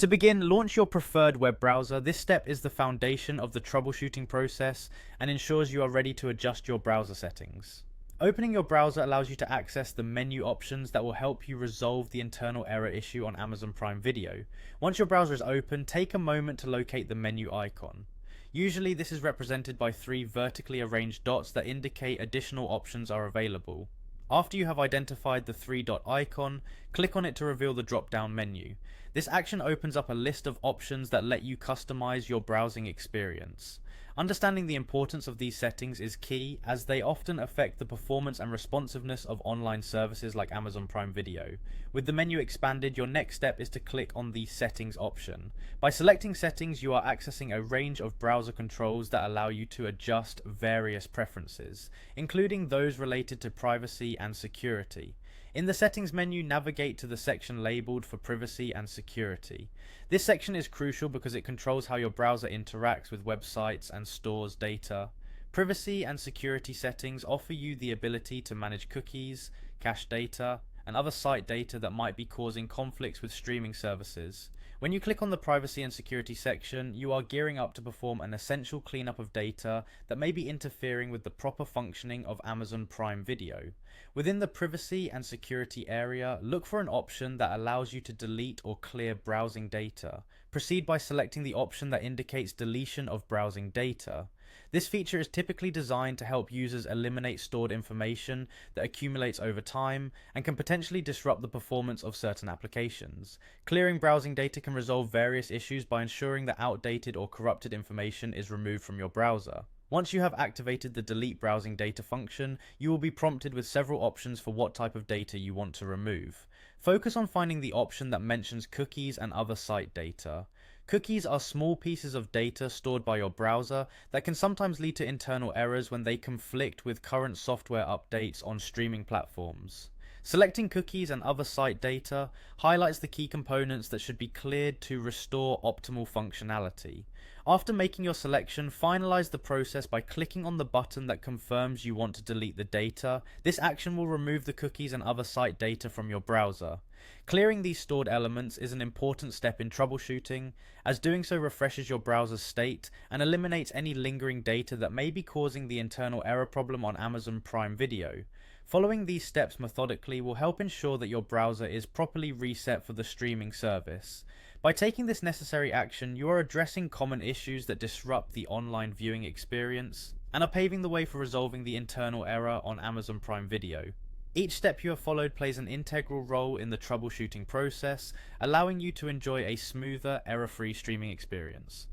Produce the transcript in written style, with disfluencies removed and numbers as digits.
To begin, launch your preferred web browser. This step is the foundation of the troubleshooting process and ensures you are ready to adjust your browser settings. Opening your browser allows you to access the menu options that will help you resolve the internal error issue on Amazon Prime Video. Once your browser is open, take a moment to locate the menu icon. Usually this is represented by three vertically arranged dots that indicate additional options are available. After you have identified the three-dot icon, click on it to reveal the drop-down menu. This action opens up a list of options that let you customize your browsing experience. Understanding the importance of these settings is key, as they often affect the performance and responsiveness of online services like Amazon Prime Video. With the menu expanded, your next step is to click on the Settings option. By selecting Settings, you are accessing a range of browser controls that allow you to adjust various preferences, including those related to privacy and security. In the Settings menu, navigate to the section labeled for Privacy and Security. This section is crucial because it controls how your browser interacts with websites and stores data. Privacy and security settings offer you the ability to manage cookies, cache data, and other site data that might be causing conflicts with streaming services. When you click on the Privacy and Security section, you are gearing up to perform an essential cleanup of data that may be interfering with the proper functioning of Amazon Prime Video. Within the Privacy and Security area, look for an option that allows you to delete or clear browsing data. Proceed by selecting the option that indicates deletion of browsing data. This feature is typically designed to help users eliminate stored information that accumulates over time and can potentially disrupt the performance of certain applications. Clearing browsing data can resolve various issues by ensuring that outdated or corrupted information is removed from your browser. Once you have activated the Delete Browsing Data function, you will be prompted with several options for what type of data you want to remove. Focus on finding the option that mentions cookies and other site data. Cookies are small pieces of data stored by your browser that can sometimes lead to internal errors when they conflict with current software updates on streaming platforms. Selecting cookies and other site data highlights the key components that should be cleared to restore optimal functionality. After making your selection, finalize the process by clicking on the button that confirms you want to delete the data. This action will remove the cookies and other site data from your browser. Clearing these stored elements is an important step in troubleshooting, as doing so refreshes your browser's state and eliminates any lingering data that may be causing the internal error problem on Amazon Prime Video. Following these steps methodically will help ensure that your browser is properly reset for the streaming service. By taking this necessary action, you are addressing common issues that disrupt the online viewing experience and are paving the way for resolving the internal error on Amazon Prime Video. Each step you have followed plays an integral role in the troubleshooting process, allowing you to enjoy a smoother, error-free streaming experience.